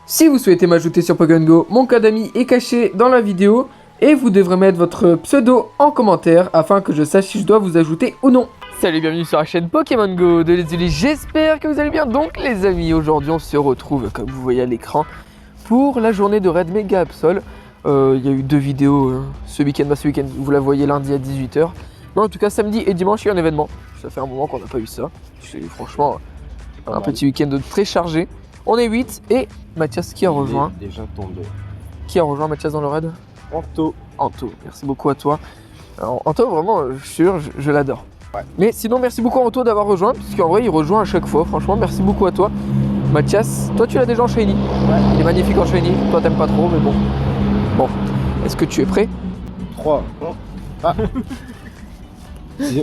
Si vous souhaitez m'ajouter sur Pokémon Go, mon code ami est caché dans la vidéo et vous devrez mettre votre pseudo en commentaire afin que je sache si je dois vous ajouter ou non. Salut, bienvenue sur la chaîne Pokémon Go de Les Ulis, j'espère que vous allez bien. Donc les amis, aujourd'hui on se retrouve comme vous voyez à l'écran pour la journée de raid Mega Absol. Il y a eu deux vidéos ce week-end, vous la voyez lundi à 18 h. Mais en tout cas samedi et dimanche il y a un événement. Ça fait un moment qu'on n'a pas eu ça. C'est franchement un petit week-end très chargé. On est 8 et Mathias qui a rejoint. Déjà tombé. Qui a rejoint Mathias dans le raid? Anto. Anto, merci beaucoup à toi. Alors, Anto, vraiment, je suis sûr, je l'adore. Ouais. Mais sinon, merci beaucoup à Anto d'avoir rejoint, puisqu'en vrai, il rejoint à chaque fois. Franchement, merci beaucoup à toi. Mathias, toi, tu l'as déjà en shiny. Ouais. Il est magnifique en shiny. Toi, t'aimes pas trop, mais bon. Bon, est-ce que tu es prêt? 3. Ah.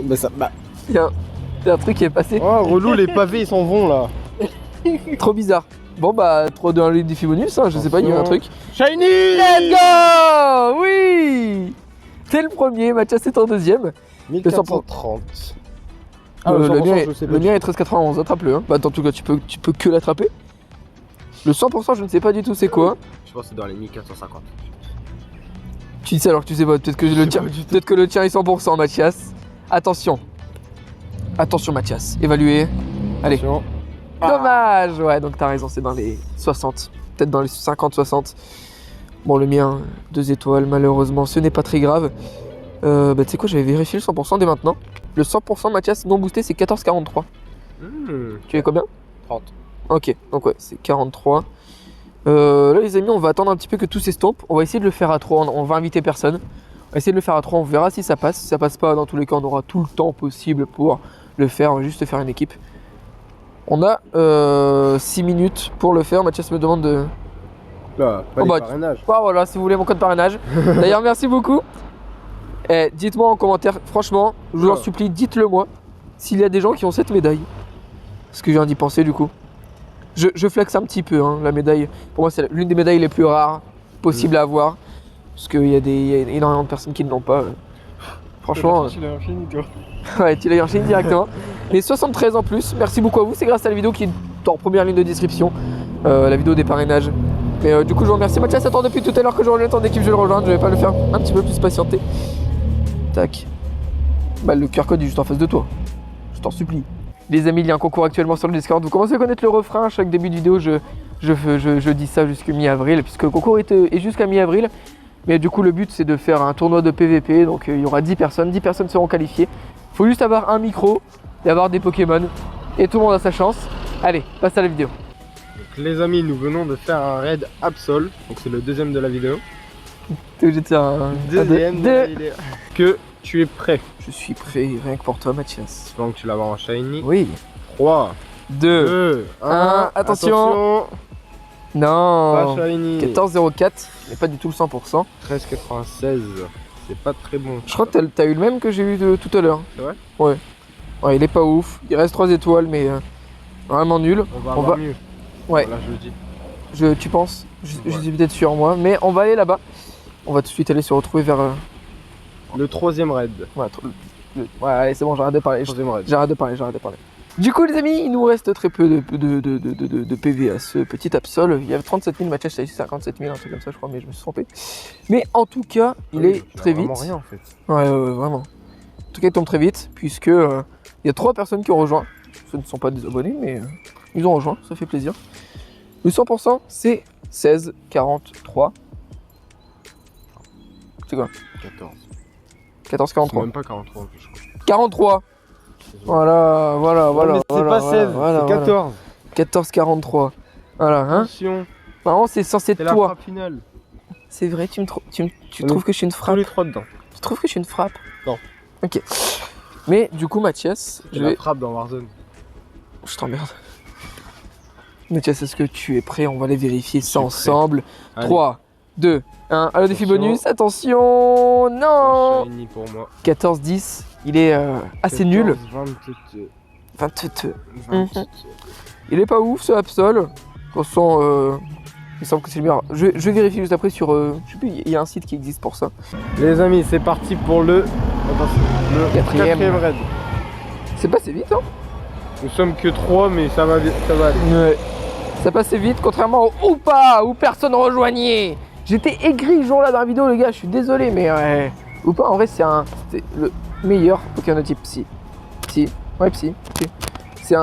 Bah ça. Bah. Il y a un truc qui est passé. Oh, relou, les pavés, ils s'en vont là. Trop bizarre. Bon bah 3 2 1 les défis bonus, hein, je sais pas, il y a un truc. Shiny! Let's go! Oui! T'es le premier, Mathias est en deuxième. 1430. Le mien est 1391, attrape-le. Hein. Bah en tout cas tu peux que l'attraper. Le 100% je ne sais pas du tout c'est quoi. Je pense que c'est dans les 1450. Tu dis ça alors que tu sais pas, peut-être que le tien est 100% Mathias. Attention. Attention Mathias, évalué. Allez. Attention. Dommage, ouais, donc t'as raison, c'est dans les 60, peut-être dans les 50-60. Bon, le mien, 2 étoiles, malheureusement, ce n'est pas très grave. Bah, tu sais quoi, j'avais vérifié le 100% dès maintenant. Le 100% Mathias non boosté, c'est 14,43. Tu es combien? 30. Ok, donc ouais, c'est 43. Là, les amis, on va attendre un petit peu que tout s'estompe. On va essayer de le faire à 3, on va inviter personne. On va essayer de le faire à 3, on verra si ça passe. Si ça passe pas, dans tous les cas, on aura tout le temps possible pour le faire. On va juste faire une équipe. On a 6 minutes pour le faire. Mathias me demande de... Là, pas les parrainages. Ah, voilà, si vous voulez mon code parrainage. D'ailleurs, merci beaucoup. Et dites-moi en commentaire, franchement, je vous en supplie, dites-le moi, s'il y a des gens qui ont cette médaille. Parce que je viens d'y penser du coup. Je flex un petit peu, hein, la médaille. Pour moi, c'est l'une des médailles les plus rares possibles à avoir. Parce qu'il y a énormément de personnes qui ne l'ont pas. Franchement... Tu l'as fini, toi. Ouais, tu l'as enchaîné directement. Les 73 en plus, merci beaucoup à vous, c'est grâce à la vidéo qui est en première ligne de description, la vidéo des parrainages. Mais du coup je vous remercie. Mathias attend depuis tout à l'heure que je rejoigne ton équipe, je vais le rejoindre, je vais pas le faire un petit peu plus patienter. Tac. Bah le QR code est juste en face de toi, je t'en supplie. Les amis, il y a un concours actuellement sur le Discord, vous commencez à connaître le refrain, à chaque début de vidéo je dis ça jusqu'à mi-avril, puisque le concours est jusqu'à mi-avril. Mais du coup le but c'est de faire un tournoi de PVP, donc il y aura 10 personnes seront qualifiées. Faut juste avoir un micro et avoir des Pokémon et tout le monde a sa chance. Allez, passe à la vidéo. Donc, les amis, nous venons de faire un raid Absol, donc c'est le deuxième de la vidéo. T'es obligé de faire un deuxième de la vidéo. Que tu es prêt? Je suis prêt, rien que pour toi Mathias. Donc tu l'as en shiny. Oui. 3, 2, 1, attention. Non. Pas shiny. 14,04, mais pas du tout le 100%. 13,96, c'est pas très bon. Je crois que t'as eu le même que j'ai eu de tout à l'heure. C'est vrai? Ouais. Ouais, il est pas ouf. Il reste 3 étoiles, mais vraiment nul. On va avoir mieux. Ouais. Voilà, je le dis. Tu penses? Je dis peut-être sur moi, mais on va aller là-bas. On va tout de suite aller se retrouver vers... Le troisième raid. Ouais, allez, c'est bon, j'arrête de parler. J'arrête de parler. Du coup, les amis, il nous reste très peu de PV à ce petit Absol. Il y a 37 000, Mathias, j'ai 57 000, un truc comme ça, je crois, mais je me suis trompé. Mais en tout cas, il est très vite. Rien en fait. Ouais, vraiment. En tout cas, il tombe très vite, puisque il y a 3 personnes qui ont rejoint. Ce ne sont pas des abonnés, mais ils ont rejoint, ça fait plaisir. Le 100%, c'est 16,43. C'est quoi? 14. 14,43. C'est même pas 43 en plus, je crois. 43. Voilà. Mais c'est pas 16, c'est 14. 14,43. Voilà, hein. Attention. Normalement, c'est censé être C'est la toi. frappe finale. C'est vrai, tu trouves que je suis une frappe? Tous les 3 dedans. Tu trouves que je suis une frappe? Non. Ok. Mais du coup, Mathias, C'est la frappe dans Warzone. Je t'emmerde. Mathias, est-ce que tu es prêt? On va les vérifier ça ensemble. 3, 2, 1. Alors, défi bonus. Attention. Non. Shiny pour moi. 14-10. Il est assez nul. 22. Il est pas ouf ce Absol. De toute façon, il semble que c'est le meilleur. Je vérifie juste après sur... je sais plus, il y a un site qui existe pour ça. Les amis, c'est parti pour le quatrième raid. C'est passé vite, hein? Nous sommes que 3, mais ça va aller. Ouais. Ça passait vite, contrairement au Oupa, où personne rejoignait. J'étais aigri ce jour-là dans la vidéo, les gars, je suis désolé, mais ouais. Oupa, en vrai, c'est le meilleur Pokémon de type Psy. Psy. Ouais, Psy. Okay. C'était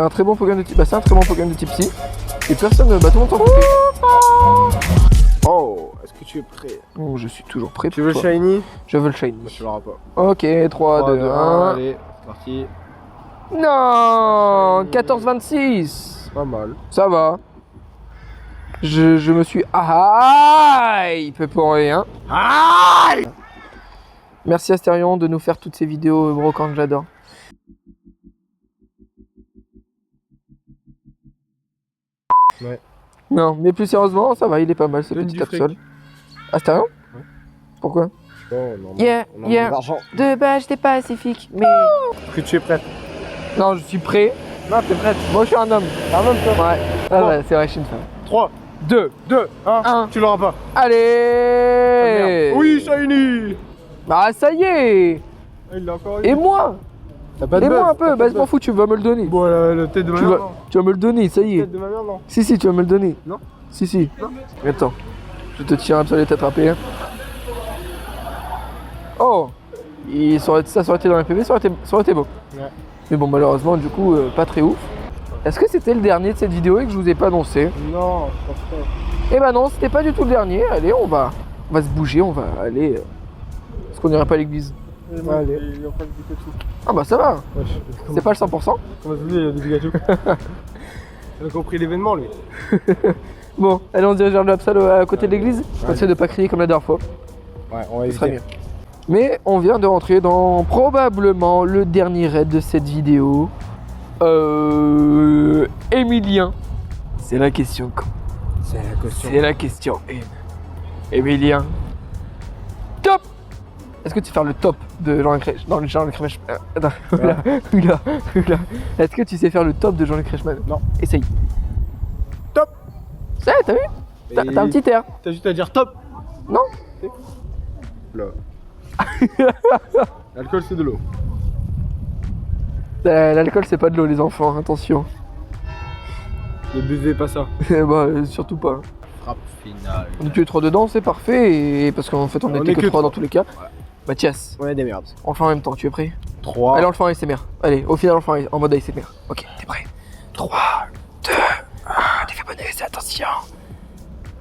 un très bon Pokémon de type. Bah, c'est un très bon Pokémon de type Psy. Et personne. Bah, tout le monde s'en foutait. Oh, est-ce que tu es prêt? Oh, je suis toujours prêt. Tu veux le toi. shiny? Je veux le shiny. Bah, tu l'auras pas. Ok, 3, 2, 1. Allez, c'est parti. Non, 14-26. Pas mal. Ça va. Je me suis hype pour rien. Merci Astérion de nous faire toutes ces vidéos brocantes, j'adore. Ouais. Non, mais plus sérieusement, ça va, il est pas mal ce Donne petit du fric. Absol. Astérion? Ouais. Pourquoi? Oh, non, Yeah, on a yeah. de l'argent. De base, j'étais pacifique, mais... Est-ce que tu es prête? Non, je suis prêt. Non, t'es prête. Moi, je suis un homme. Un homme, toi. Ouais. Ah ouais, c'est vrai, je suis une femme. 3, 2, 2, 1. Un. Tu l'auras pas. allez. Oui, shiny. Bah ça y est. Il l'a encore eu. Et moi? T'as pas de Et moi buzz, un peu, t'as bah pas je de m'en buzz. fous, tu vas me le donner. Bon, le tête de ma Tu mère, vas, non. tu vas me le donner, ça y est. Tête de ma mère, non. Si, tu vas me le donner. Non. Si. Non. Attends. Je te tiens un les têtes râpées. Hein. Oh. Ça aurait été dans les PV, ça aurait été beau. Ouais. Mais bon, malheureusement, du coup, pas très ouf. Est-ce que c'était le dernier de cette vidéo et que je vous ai pas annoncé? Non, je pense pas. Eh ben non, c'était pas du tout le dernier. Allez, on va se bouger, on va aller... Est-ce qu'on irait pas à l'église? Allez. Il est en train de piquer tout. Ah bah ça va. Wesh. C'est pas le 100%. Comment ça se fait, il y a des Pikachu. Il a compris l'événement, lui. Bon, allez, on se dirige vers l'Absal à côté de l'église. On essaie de pas crier comme la dernière fois. Ouais, on va Ce serait mieux. éviter. Mais on vient de rentrer dans probablement le dernier raid de cette vidéo. Emilien. C'est la question. C'est la question. C'est la question. Emilien. Top. Est-ce que tu sais faire le top de Jean-Luc Reichmann? Non, Jean-Luc Reichmann. Oula. Est-ce que tu sais faire le top de Jean-Luc Reichmann? Non. Essaye. Top. Ça, t'as vu? T'as un petit air. T'as juste à dire top. Non? Là. L'alcool, c'est de l'eau. L'alcool, c'est pas de l'eau, les enfants, attention. Ne buvez pas ça. Bah, surtout pas. Frappe finale. On est tous les trois dedans, c'est parfait. Et parce qu'en fait, on On était est que que trois dans trois. tous les cas. Mathias, On est des merdes. on le fait en même temps, tu es prêt? 3. Allez, on le fait en ASMR. Allez, au final, on le fait en mode ASMR. Ok, t'es prêt? 3, 2, 1, t'es fait bonne attention.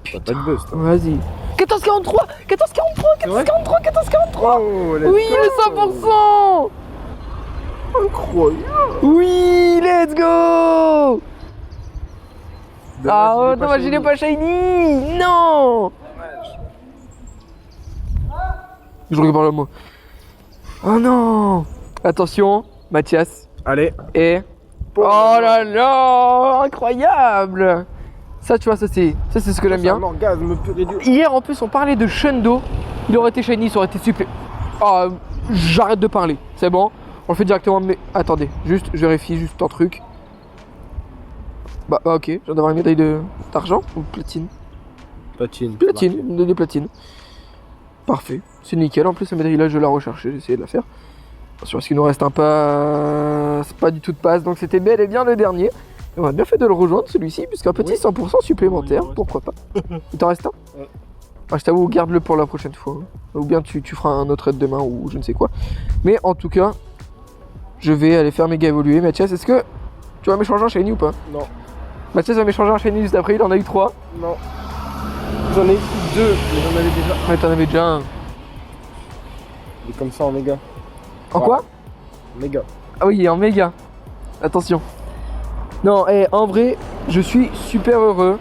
T'as pas de buzz, toi. Vas-y. 1443 1443 Oh, Oui, le 100%. Incroyable. Oui, let's go. Ah, oh, Dommage, dommage, il est pas shiny. Non. Je regarde par là, moi. Oh non. Attention, Mathias. Allez. Et... Oh là là, incroyable. Ça, tu vois, ça c'est ce que j'aime bien. Un orgasme pur et dur. Hier, en plus, on parlait de Shundo. Il aurait été shiny, ça aurait été super. Oh, j'arrête de parler. C'est bon. On le fait directement. Mais attendez, juste, je vérifie juste un truc. Bah ok. Je viens d'avoir une médaille d'argent ou de platine. Platine. Platine, une médaille de platine. Parfait. C'est nickel. En plus, cette médaille-là, je la recherchais. J'ai essayé de la faire. Attention, parce qu'il nous reste un pass. Pas du tout de passe. Donc, c'était bel et bien le dernier. Et on a bien fait de le rejoindre celui-ci, puisqu'un petit Oui. 100% supplémentaire, Oui, pourquoi pas. Il t'en reste un? Ouais. Ah, je t'avoue, garde-le pour la prochaine fois. Ou bien tu feras un autre raid demain ou je ne sais quoi. Mais en tout cas, je vais aller faire méga évoluer. Mathias, est-ce que tu vas m'échanger un shiny ou pas? Non. Mathias va m'échanger un shiny juste après, il en a eu 3. Non. J'en ai eu 2, mais j'en avais déjà. Mais t'en avais déjà un. Il est comme ça en méga. En quoi? Méga. Ah oui, en méga. Attention. Non, et en vrai, je suis super heureux.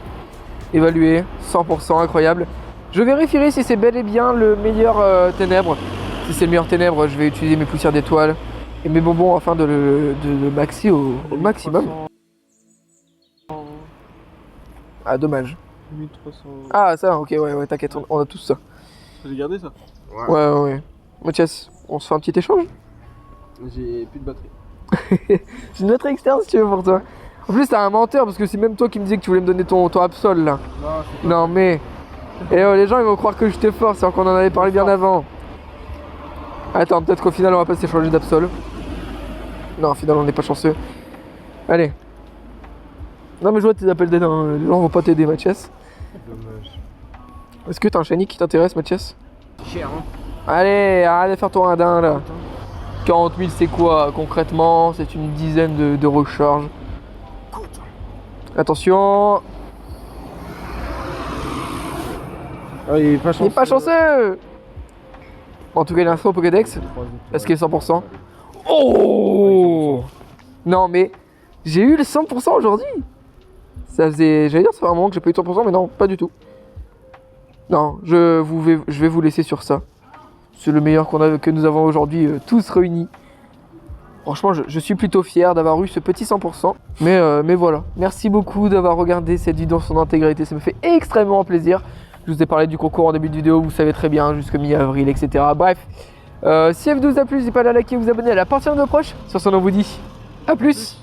Évalué, 100%, incroyable. Je vérifierai si c'est bel et bien le meilleur ténèbres. Si c'est le meilleur ténèbres, je vais utiliser mes poussières d'étoiles et mes bonbons afin de le maxi au maximum. Ah, dommage. 1300. Ah, ça, ok, ouais, t'inquiète, on a tous ça. J'ai gardé ça. Ouais. Mathias, on se fait un petit échange? J'ai plus de batterie. J'ai une autre externe si tu veux pour toi. En plus, t'es un menteur parce que c'est même toi qui me disais que tu voulais me donner ton Absol là. Non, c'est Non, mais. Et oh, les gens ils vont croire que je t'ai force alors qu'on en avait parlé bien avant. Attends, peut-être qu'au final on va pas s'échanger d'Absol. Non, au final on n'est pas chanceux. Allez. Non mais je vois tes appels d'aide, hein. Les gens vont pas t'aider Mathias. Dommage. Est-ce que t'as un shiny qui t'intéresse Mathias? Cher, hein. Allez, arrête de faire ton radin là. 40 000 c'est quoi concrètement? C'est une dizaine de recharges. Attention. Ah, il est pas chanceux. Il est pas chanceux. En tout cas il a un au Pokédex. Est-ce qu'il est 100%? Oh non mais j'ai eu le 100% aujourd'hui. Ça faisait... J'allais dire ça fait un moment que j'ai pas eu 100% mais non pas du tout. Non je vais vous laisser sur ça. C'est le meilleur que nous avons aujourd'hui tous réunis. Franchement je suis plutôt fier d'avoir eu ce petit 100%. Mais voilà. Merci beaucoup d'avoir regardé cette vidéo en son intégralité. Ça me fait extrêmement plaisir. Je vous ai parlé du concours en début de vidéo. Vous savez très bien jusqu'au mi-avril etc. Bref. Si la vidéo vous a plu, n'hésitez pas à la liker et vous abonner à la partie de nos proches. Sur ce on vous dit à plus.